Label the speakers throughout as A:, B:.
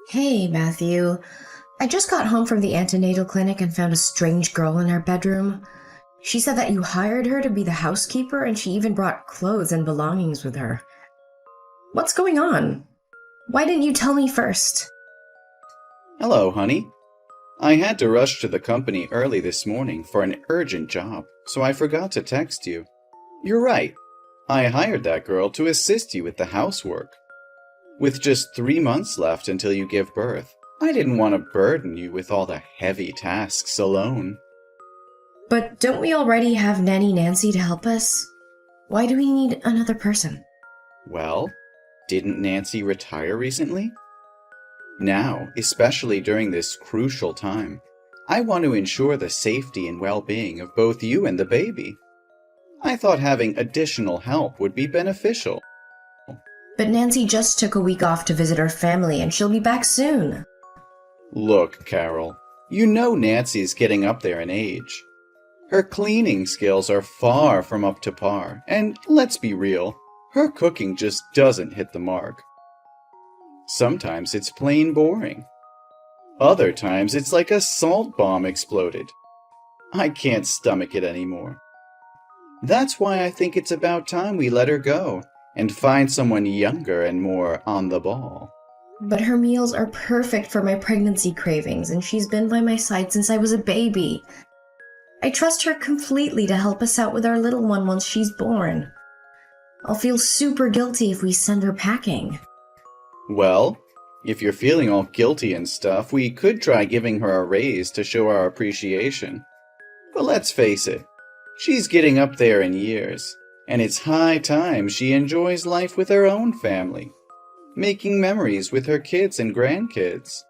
A: Hey, Matthew. I just got home from the antenatal clinic and found a strange girl in her bedroom. She said that you hired her to be the housekeeper and she even brought clothes and belongings with her. What's going on? Why didn't you tell me first?
B: Hello, honey. I had to rush to the company early this morning for an urgent job, so I forgot to text you. You're right. I hired that girl to assist you with the housework. With just 3 months left until you give birth, I didn't want to burden you with all the heavy tasks alone.
A: But don't we already have Nanny Nancy to help us? Why do we need another person?
B: Well, didn't Nancy retire recently? Now, especially during this crucial time, I want to ensure the safety and well-being of both you and the baby. I thought having additional help would be beneficial.
A: But Nancy just took a week off to visit her family and she'll be back soon.
B: Look, Carol, you know Nancy's getting up there in age. Her cleaning skills are far from up to par, and let's be real, her cooking just doesn't hit the mark. Sometimes it's plain boring. Other times it's like a salt bomb exploded. I can't stomach it anymore. That's why I think it's about time we let her go and find someone younger and more on the ball.
A: But her meals are perfect for my pregnancy cravings and she's been by my side since I was a baby. I trust her completely to help us out with our little one once she's born. I'll feel super guilty if we send her packing.
B: Well, if you're feeling all guilty and stuff, we could try giving her a raise to show our appreciation. But let's face it, she's getting up there in years, and it's high time she enjoys life with her own family, making memories with her kids and grandkids.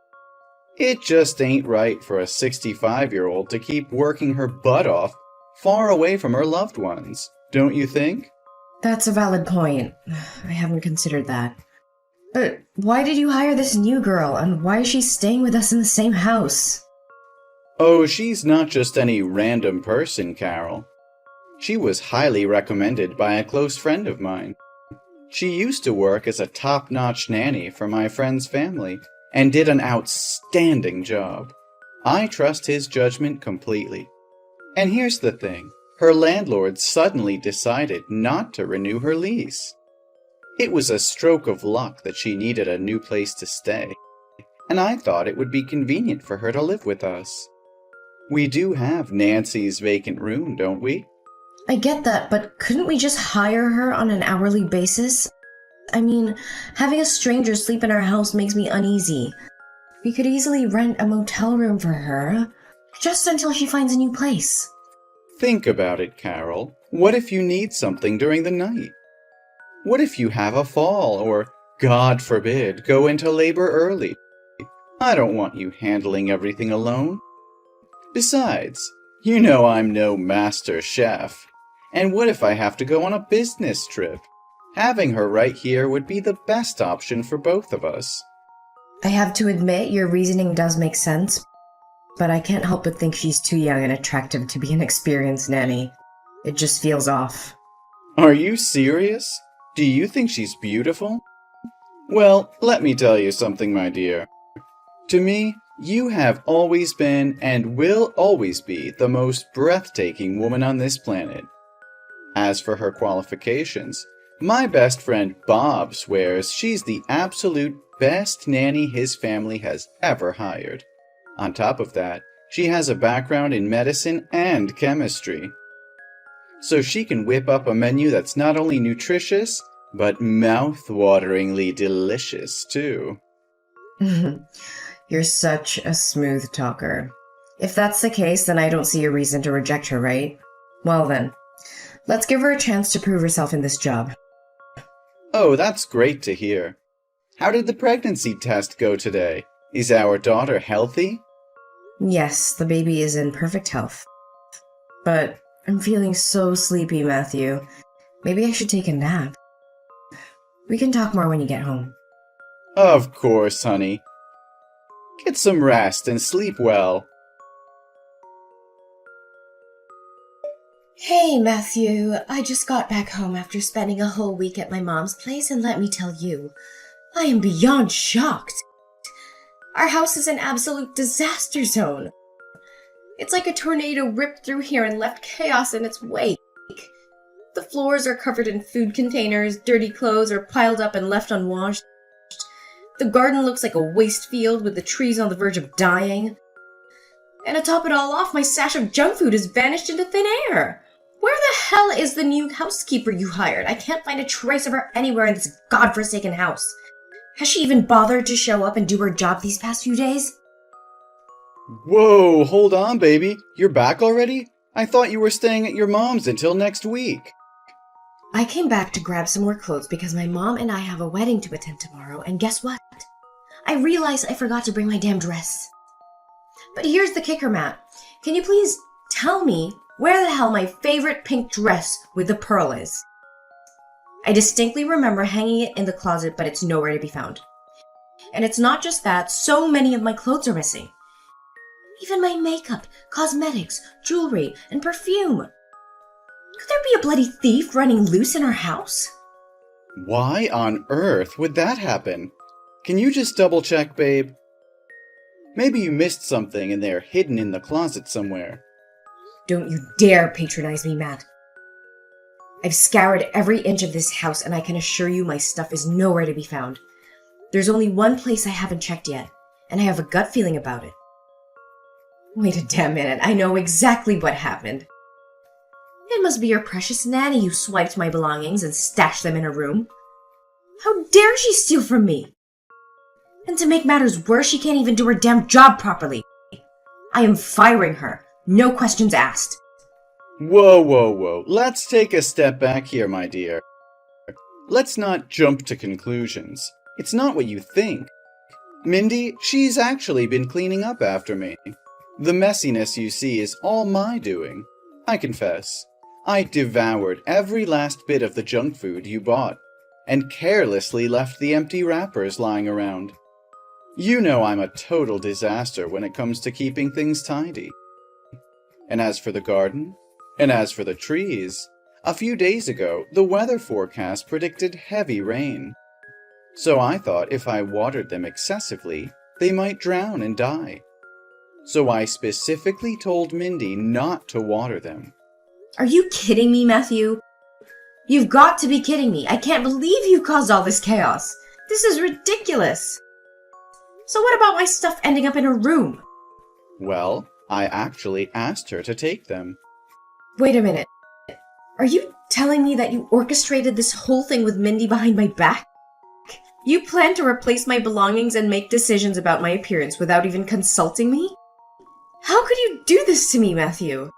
B: It just ain't right for a 65-year-old to keep working her butt off far away from her loved ones, don't you think?
A: That's a valid point. I haven't considered that. But why did you hire this new girl, and why is she staying with us in the same house?
B: Oh, she's not just any random person, Carol. She was highly recommended by a close friend of mine. She used to work as a top-notch nanny for my friend's family and did an outstanding job. I trust his judgment completely. And here's the thing. Her landlord suddenly decided not to renew her lease. It was a stroke of luck that she needed a new place to stay, and I thought it would be convenient for her to live with us. We do have Nancy's vacant room, don't we?
A: I get that, but couldn't we just hire her on an hourly basis? I mean, having a stranger sleep in our house makes me uneasy. We could easily rent a motel room for her, just until she finds a new place.
B: Think about it, Carol. What if you need something during the night? What if you have a fall or, God forbid, go into labor early? I don't want you handling everything alone. Besides, you know I'm no master chef. And what if I have to go on a business trip? Having her right here would be the best option for both of us.
A: I have to admit, your reasoning does make sense, but I can't help but think she's too young and attractive to be an experienced nanny. It just feels off.
B: Are you serious? Do you think she's beautiful? Well, let me tell you something, my dear. To me, you have always been and will always be the most breathtaking woman on this planet. As for her qualifications, my best friend Bob swears she's the absolute best nanny his family has ever hired. On top of that, she has a background in medicine and chemistry. So she can whip up a menu that's not only nutritious, but mouth-wateringly delicious, too.
A: You're such a smooth talker. If that's the case, then I don't see a reason to reject her, right? Well then, let's give her a chance to prove herself in this job.
B: Oh, that's great to hear. How did the pregnancy test go today? Is our daughter healthy?
A: Yes, the baby is in perfect health. But I'm feeling so sleepy, Matthew. Maybe I should take a nap. We can talk more when you get home.
B: Of course, honey. Get some rest and sleep well.
A: Hey, Matthew. I just got back home after spending a whole week at my mom's place, and let me tell you, I am beyond shocked. Our house is an absolute disaster zone. It's like a tornado ripped through here and left chaos in its wake. The floors are covered in food containers, dirty clothes are piled up and left unwashed. The garden looks like a waste field with the trees on the verge of dying. And to top it all off, my stash of junk food has vanished into thin air. Where the hell is the new housekeeper you hired? I can't find a trace of her anywhere in this godforsaken house. Has she even bothered to show up and do her job these past few days?
B: Whoa, hold on, baby. You're back already? I thought you were staying at your mom's until next week.
A: I came back to grab some more clothes because my mom and I have a wedding to attend tomorrow, and guess what? I realized I forgot to bring my damn dress. But here's the kicker, Matt. Can you please tell me where the hell my favorite pink dress with the pearl is? I distinctly remember hanging it in the closet, but it's nowhere to be found. And it's not just that, so many of my clothes are missing. Even my makeup, cosmetics, jewelry, and perfume. Could there be a bloody thief running loose in our house?
B: Why on earth would that happen? Can you just double check, babe? Maybe you missed something and they're hidden in the closet somewhere.
A: Don't you dare patronize me, Matt. I've scoured every inch of this house and I can assure you my stuff is nowhere to be found. There's only one place I haven't checked yet, and I have a gut feeling about it. Wait a damn minute, I know exactly what happened. It must be your precious nanny who swiped my belongings and stashed them in her room. How dare she steal from me? And to make matters worse, she can't even do her damn job properly. I am firing her. No questions asked.
B: Whoa. Let's take a step back here, my dear. Let's not jump to conclusions. It's not what you think. Mindy, she's actually been cleaning up after me. The messiness you see is all my doing. I confess, I devoured every last bit of the junk food you bought, and carelessly left the empty wrappers lying around. You know I'm a total disaster when it comes to keeping things tidy. And as for the garden, and as for the trees, a few days ago the weather forecast predicted heavy rain. So I thought if I watered them excessively, they might drown and die. So I specifically told Mindy not to water them.
A: Are you kidding me, Matthew? You've got to be kidding me. I can't believe you caused all this chaos. This is ridiculous. So what about my stuff ending up in her room?
B: Well, I actually asked her to take them.
A: Wait a minute. Are you telling me that you orchestrated this whole thing with Mindy behind my back? You plan to replace my belongings and make decisions about my appearance without even consulting me? How could you do this to me, Matthew?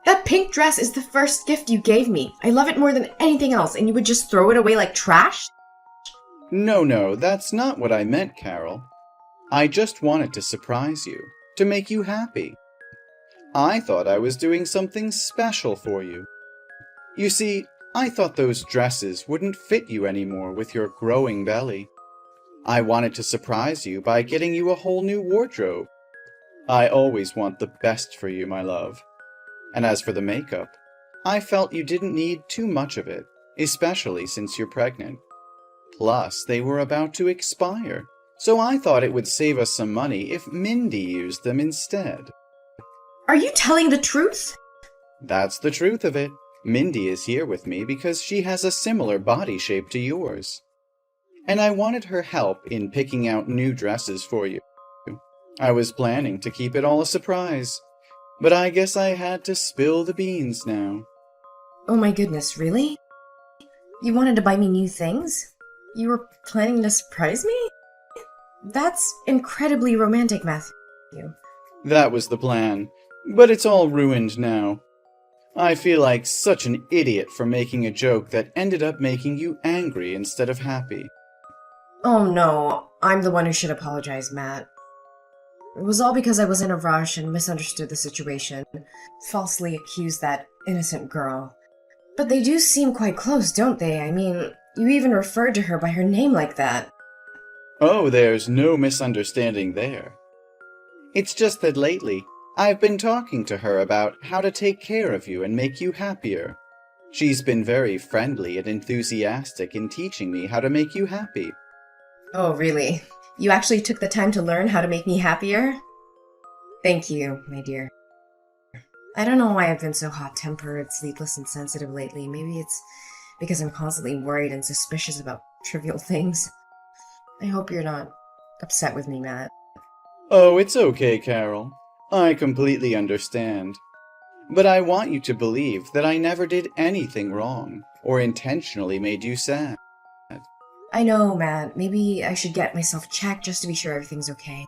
A: That pink dress is the first gift you gave me. I love it more than anything else, and you would just throw it away like trash?
B: No, that's not what I meant, Carol. I just wanted to surprise you, to make you happy. I thought I was doing something special for you. You see, I thought those dresses wouldn't fit you anymore with your growing belly. I wanted to surprise you by getting you a whole new wardrobe. I always want the best for you, my love. And as for the makeup, I felt you didn't need too much of it, especially since you're pregnant. Plus, they were about to expire, so I thought it would save us some money if Mindy used them instead.
A: Are you telling the truth?
B: That's the truth of it. Mindy is here with me because she has a similar body shape to yours. And I wanted her help in picking out new dresses for you. I was planning to keep it all a surprise, but I guess I had to spill the beans now.
A: Oh my goodness, really? You wanted to buy me new things? You were planning to surprise me? That's incredibly romantic, Matthew.
B: That was the plan, but it's all ruined now. I feel like such an idiot for making a joke that ended up making you angry instead of happy.
A: Oh no, I'm the one who should apologize, Matt. It was all because I was in a rush and misunderstood the situation, falsely accused that innocent girl. But they do seem quite close, don't they? I mean, you even referred to her by her name like that.
B: Oh, there's no misunderstanding there. It's just that lately, I've been talking to her about how to take care of you and make you happier. She's been very friendly and enthusiastic in teaching me how to make you happy.
A: Oh, really? You actually took the time to learn how to make me happier? Thank you, my dear. I don't know why I've been so hot-tempered, sleepless, and sensitive lately. Maybe it's because I'm constantly worried and suspicious about trivial things. I hope you're not upset with me, Matt.
B: Oh, it's okay, Carol. I completely understand. But I want you to believe that I never did anything wrong or intentionally made you sad.
A: I know, Matt. Maybe I should get myself checked just to be sure everything's okay.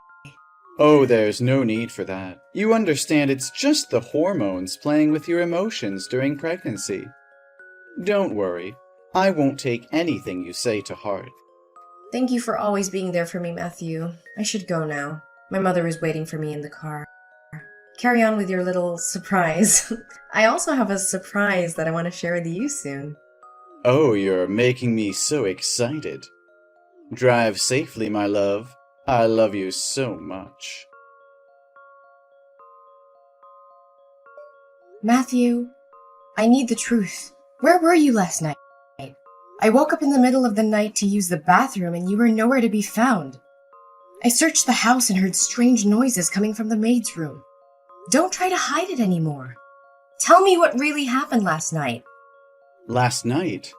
B: Oh, there's no need for that. You understand it's just the hormones playing with your emotions during pregnancy. Don't worry. I won't take anything you say to heart.
A: Thank you for always being there for me, Matthew. I should go now. My mother is waiting for me in the car. Carry on with your little surprise. I also have a surprise that I want to share with you soon.
B: Oh, you're making me so excited. Drive safely, my love. I love you so much.
A: Matthew, I need the truth. Where were you last night? I woke up in the middle of the night to use the bathroom and you were nowhere to be found. I searched the house and heard strange noises coming from the maid's room. Don't try to hide it anymore. Tell me what really happened last night.
B: Last night?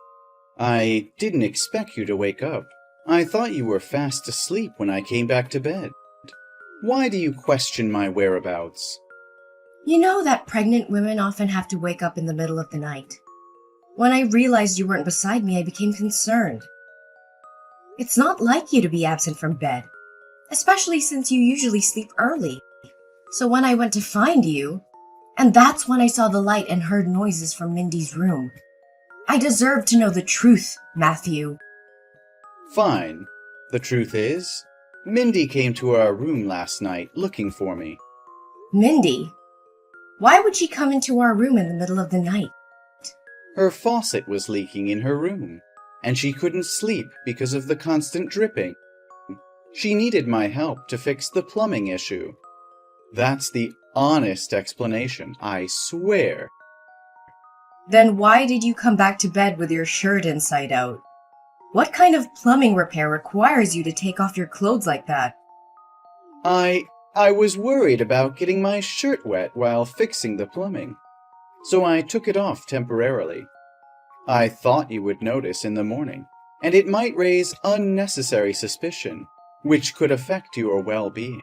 B: I didn't expect you to wake up. I thought you were fast asleep when I came back to bed. Why do you question my whereabouts?
A: You know that pregnant women often have to wake up in the middle of the night. When I realized you weren't beside me, I became concerned. It's not like you to be absent from bed, especially since you usually sleep early. So when I went to find you, and that's when I saw the light and heard noises from Mindy's room. I deserve to know the truth, Matthew.
B: Fine. The truth is, Mindy came to our room last night looking for me.
A: Mindy? Why would she come into our room in the middle of the night?
B: Her faucet was leaking in her room, and she couldn't sleep because of the constant dripping. She needed my help to fix the plumbing issue. That's the honest explanation, I swear.
A: Then why did you come back to bed with your shirt inside out? What kind of plumbing repair requires you to take off your clothes like that?
B: I was worried about getting my shirt wet while fixing the plumbing, so I took it off temporarily. I thought you would notice in the morning, and it might raise unnecessary suspicion, which could affect your well-being.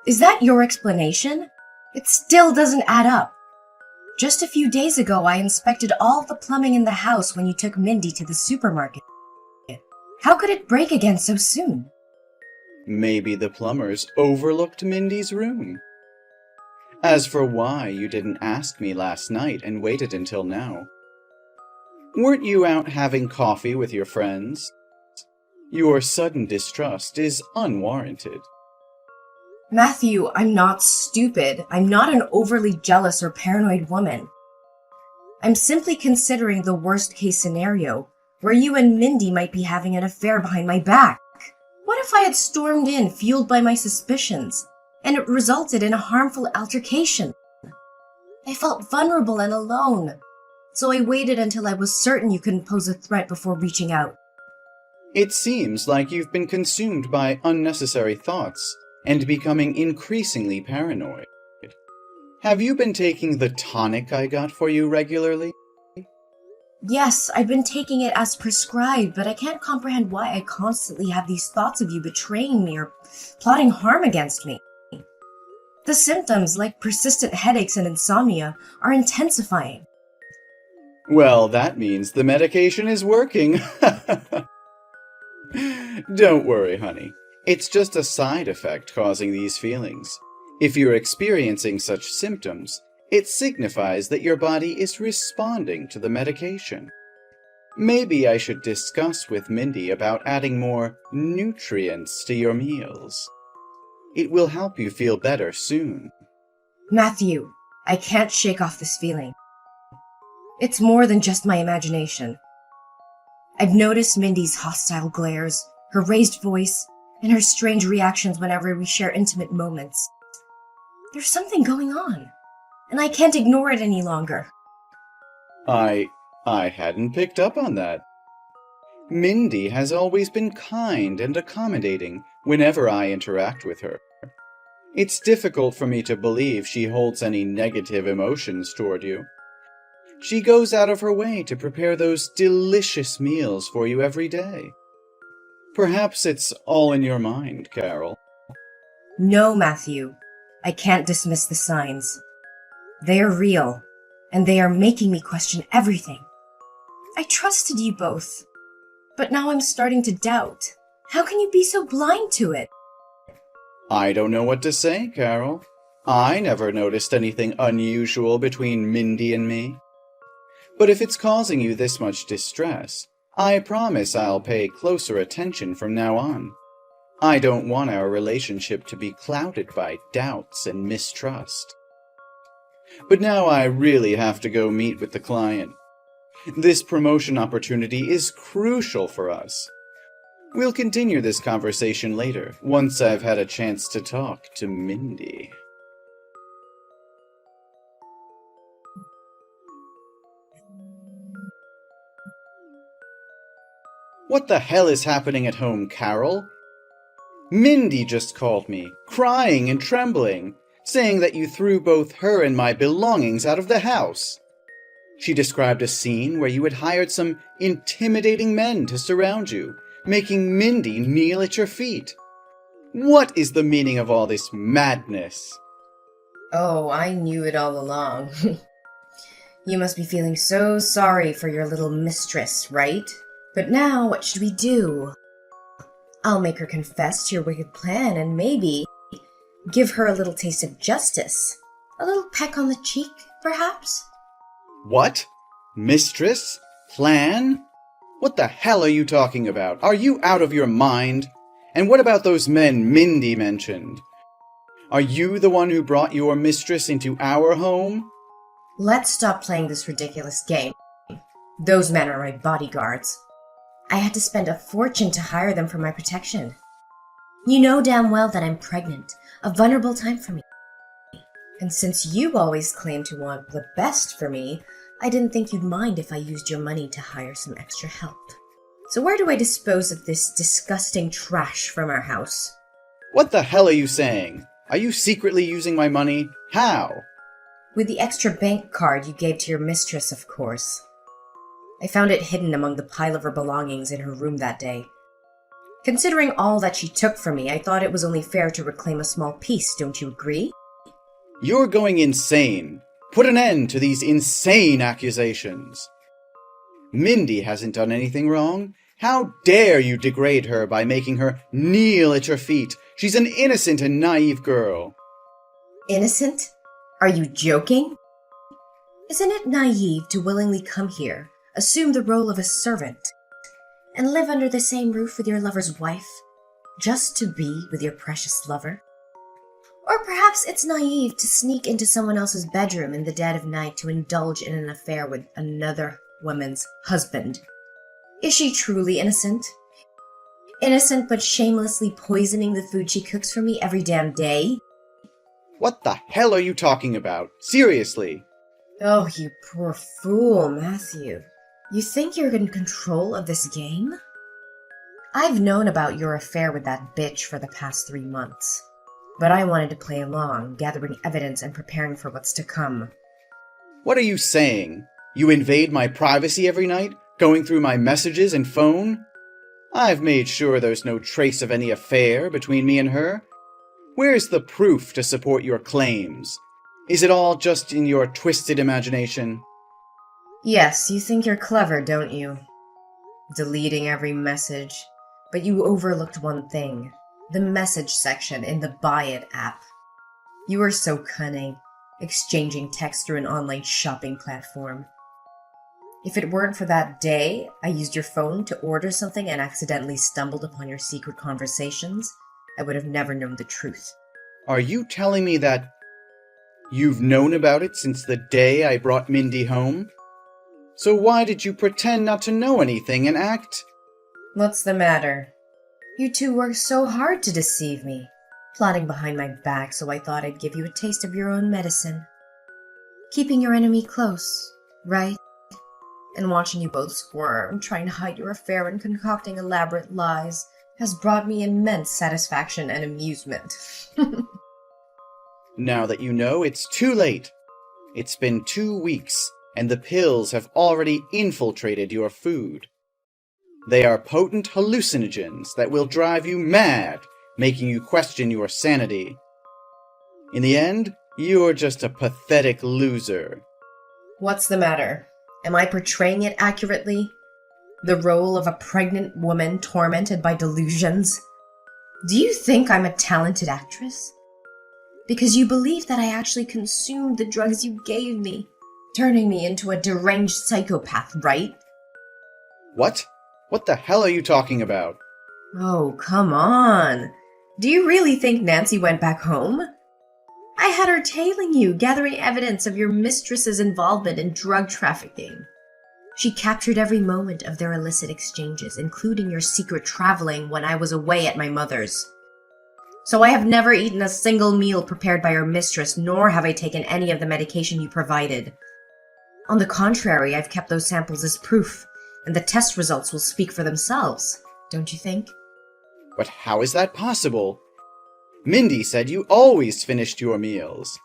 A: Is that your explanation? It still doesn't add up. Just a few days ago, I inspected all the plumbing in the house when you took Mindy to the supermarket. How could it break again so soon?
B: Maybe the plumbers overlooked Mindy's room. As for why you didn't ask me last night and waited until now, weren't you out having coffee with your friends? Your sudden distrust is unwarranted.
A: Matthew, I'm not stupid. I'm not an overly jealous or paranoid woman. I'm simply considering the worst-case scenario, where you and Mindy might be having an affair behind my back. What if I had stormed in, fueled by my suspicions, and it resulted in a harmful altercation? I felt vulnerable and alone, so I waited until I was certain you couldn't pose a threat before reaching out.
B: It seems like you've been consumed by unnecessary thoughts and becoming increasingly paranoid. Have you been taking the tonic I got for you regularly?
A: Yes, I've been taking it as prescribed, but I can't comprehend why I constantly have these thoughts of you betraying me or plotting harm against me. The symptoms, like persistent headaches and insomnia, are intensifying.
B: Well, that means the medication is working. Don't worry, honey. It's just a side effect causing these feelings. If you're experiencing such symptoms, it signifies that your body is responding to the medication. Maybe I should discuss with Mindy about adding more nutrients to your meals. It will help you feel better soon.
A: Matthew, I can't shake off this feeling. It's more than just my imagination. I've noticed Mindy's hostile glares, her raised voice, and her strange reactions whenever we share intimate moments. There's something going on, and I can't ignore it any longer.
B: I hadn't picked up on that. Mindy has always been kind and accommodating whenever I interact with her. It's difficult for me to believe she holds any negative emotions toward you. She goes out of her way to prepare those delicious meals for you every day. Perhaps it's all in your mind, Carol.
A: No, Matthew. I can't dismiss the signs. They are real, and they are making me question everything. I trusted you both, but now I'm starting to doubt. How can you be so blind to it?
B: I don't know what to say, Carol. I never noticed anything unusual between Mindy and me. But if it's causing you this much distress, I promise I'll pay closer attention from now on. I don't want our relationship to be clouded by doubts and mistrust. But now I really have to go meet with the client. This promotion opportunity is crucial for us. We'll continue this conversation later, once I've had a chance to talk to Mindy. What the hell is happening at home, Carol? Mindy just called me, crying and trembling, saying that you threw both her and my belongings out of the house. She described a scene where you had hired some intimidating men to surround you, making Mindy kneel at your feet. What is the meaning of all this madness?
A: Oh, I knew it all along. You must be feeling so sorry for your little mistress, right? But now, what should we do? I'll make her confess to your wicked plan and maybe give her a little taste of justice. A little peck on the cheek, perhaps?
B: What? Mistress? Plan? What the hell are you talking about? Are you out of your mind? And what about those men Mindy mentioned? Are you the one who brought your mistress into our home?
A: Let's stop playing this ridiculous game. Those men are my bodyguards. I had to spend a fortune to hire them for my protection. You know damn well that I'm pregnant, a vulnerable time for me. And since you always claim to want the best for me, I didn't think you'd mind if I used your money to hire some extra help. So where do I dispose of this disgusting trash from our house?
B: What the hell are you saying? Are you secretly using my money? How?
A: With the extra bank card you gave to your mistress, of course. I found it hidden among the pile of her belongings in her room that day. Considering all that she took from me, I thought it was only fair to reclaim a small piece, don't you agree?
B: You're going insane. Put an end to these insane accusations. Mindy hasn't done anything wrong. How dare you degrade her by making her kneel at your feet? She's an innocent and naive girl.
A: Innocent? Are you joking? Isn't it naive to willingly come here, assume the role of a servant, and live under the same roof with your lover's wife, just to be with your precious lover? Or perhaps it's naive to sneak into someone else's bedroom in the dead of night to indulge in an affair with another woman's husband. Is she truly innocent? Innocent but shamelessly poisoning the food she cooks for me every damn day?
B: What the hell are you talking about? Seriously.
A: Oh, you poor fool, Matthew. You think you're in control of this game? I've known about your affair with that bitch for the past 3 months. But I wanted to play along, gathering evidence and preparing for what's to come.
B: What are you saying? You invade my privacy every night, going through my messages and phone? I've made sure there's no trace of any affair between me and her. Where's the proof to support your claims? Is it all just in your twisted imagination?
A: Yes, you think you're clever, don't you? Deleting every message. But you overlooked one thing. The message section in the Buy It app. You are so cunning, exchanging text through an online shopping platform. If it weren't for that day I used your phone to order something and accidentally stumbled upon your secret conversations, I would have never known the truth.
B: Are you telling me that you've known about it since the day I brought Mindy home? So why did you pretend not to know anything and act?
A: What's the matter? You two worked so hard to deceive me, plotting behind my back, so I thought I'd give you a taste of your own medicine. Keeping your enemy close, right? And watching you both squirm, trying to hide your affair and concocting elaborate lies, has brought me immense satisfaction and amusement.
B: Now that you know, it's too late. It's been 2 weeks, and the pills have already infiltrated your food. They are potent hallucinogens that will drive you mad, making you question your sanity. In the end, you're just a pathetic loser.
A: What's the matter? Am I portraying it accurately? The role of a pregnant woman tormented by delusions? Do you think I'm a talented actress? Because you believe that I actually consumed the drugs you gave me, turning me into a deranged psychopath, right?
B: What? What the hell are you talking about?
A: Oh, come on. Do you really think Nancy went back home? I had her tailing you, gathering evidence of your mistress's involvement in drug trafficking. She captured every moment of their illicit exchanges, including your secret traveling when I was away at my mother's. So I have never eaten a single meal prepared by your mistress, nor have I taken any of the medication you provided. On the contrary, I've kept those samples as proof, and the test results will speak for themselves, don't you think?
B: But how is that possible? Mindy said you always finished your meals.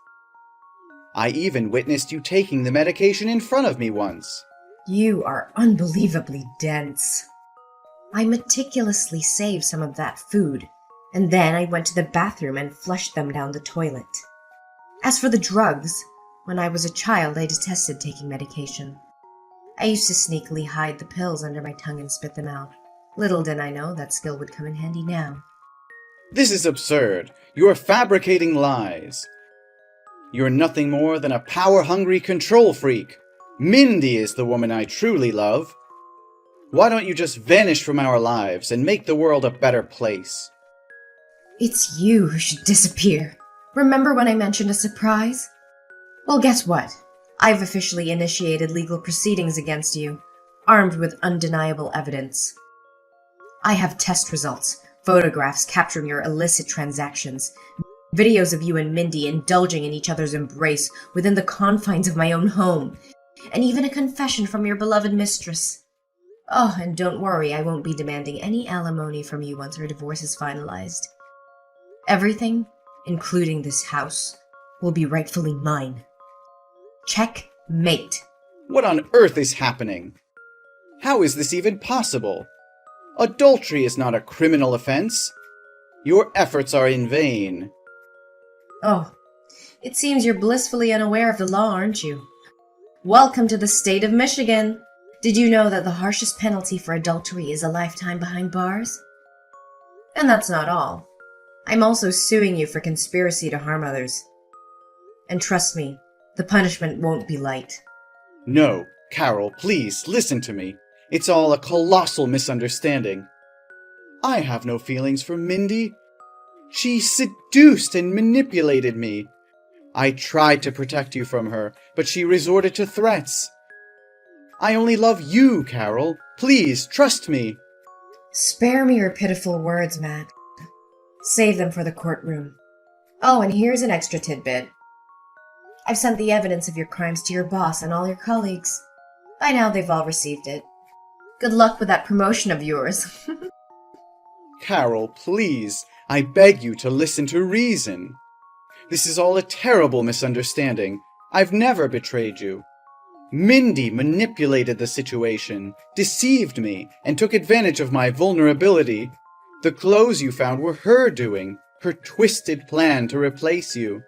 B: I even witnessed you taking the medication in front of me once.
A: You are unbelievably dense. I meticulously saved some of that food, and then I went to the bathroom and flushed them down the toilet. As for the drugs, when I was a child, I detested taking medication. I used to sneakily hide the pills under my tongue and spit them out. Little did I know that skill would come in handy now.
B: This is absurd. You're fabricating lies. You're nothing more than a power-hungry control freak. Mindy is the woman I truly love. Why don't you just vanish from our lives and make the world a better place?
A: It's you who should disappear. Remember when I mentioned a surprise? Well, guess what? I've officially initiated legal proceedings against you, armed with undeniable evidence. I have test results, photographs capturing your illicit transactions, videos of you and Mindy indulging in each other's embrace within the confines of my own home, and even a confession from your beloved mistress. Oh, and don't worry, I won't be demanding any alimony from you once her divorce is finalized. Everything, including this house, will be rightfully mine. Checkmate.
B: What on earth is happening? How is this even possible? Adultery is not a criminal offense. Your efforts are in vain.
A: Oh, it seems you're blissfully unaware of the law, aren't you? Welcome to the state of Michigan. Did you know that the harshest penalty for adultery is a lifetime behind bars? And that's not all. I'm also suing you for conspiracy to harm others. And trust me, the punishment won't be light.
B: No, Carol, please, listen to me. It's all a colossal misunderstanding. I have no feelings for Mindy. She seduced and manipulated me. I tried to protect you from her, but she resorted to threats. I only love you, Carol. Please, trust me.
A: Spare me your pitiful words, Matt. Save them for the courtroom. Oh, and here's an extra tidbit. I've sent the evidence of your crimes to your boss and all your colleagues. By now they've all received it. Good luck with that promotion of yours.
B: Carol, please, I beg you to listen to reason. This is all a terrible misunderstanding. I've never betrayed you. Mindy manipulated the situation, deceived me, and took advantage of my vulnerability. The clothes you found were her doing, her twisted plan to replace you.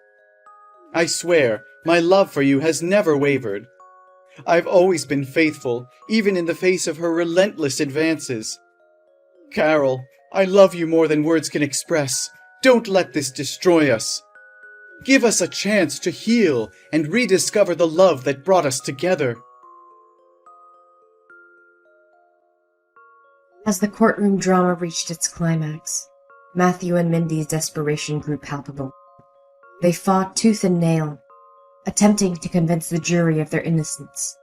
B: I swear, my love for you has never wavered. I've always been faithful, even in the face of her relentless advances. Carol, I love you more than words can express. Don't let this destroy us. Give us a chance to heal and rediscover the love that brought us together.
A: As the courtroom drama reached its climax, Matthew and Mindy's desperation grew palpable. They fought tooth and nail, attempting to convince the jury of their innocence.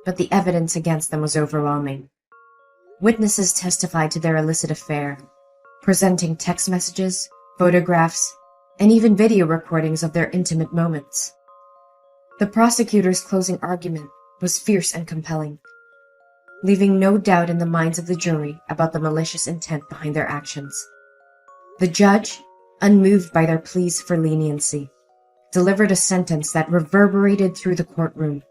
A: But the evidence against them was overwhelming. Witnesses testified to their illicit affair, presenting text messages, photographs, and even video recordings of their intimate moments. The prosecutor's closing argument was fierce and compelling. leaving no doubt in the minds of the jury about the malicious intent behind their actions. The judge, unmoved by their pleas for leniency, delivered a sentence that reverberated through the courtroom.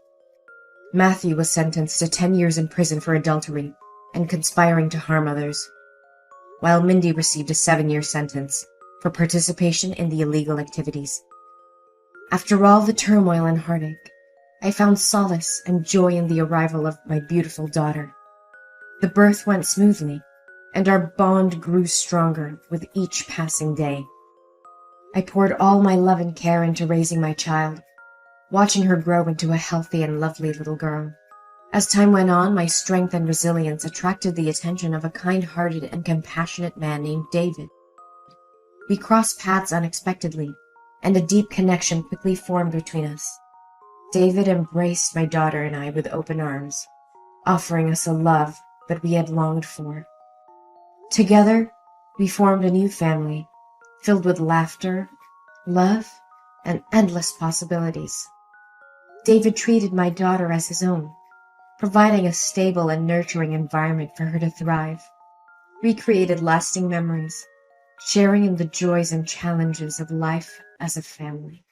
A: Matthew was sentenced to 10 years in prison for adultery and conspiring to harm others, while Mindy received a 7-year sentence for participation in the illegal activities. After all the turmoil and heartache, I found solace and joy in the arrival of my beautiful daughter. The birth went smoothly, and our bond grew stronger with each passing day. I poured all my love and care into raising my child, watching her grow into a healthy and lovely little girl. As time went on, my strength and resilience attracted the attention of a kind-hearted and compassionate man named David. We crossed paths unexpectedly, and a deep connection quickly formed between us. David embraced my daughter and I with open arms, offering us a love that we had longed for. Together, we formed a new family, filled with laughter, love, and endless possibilities. David treated my daughter as his own, providing a stable and nurturing environment for her to thrive. We created lasting memories, sharing in the joys and challenges of life as a family.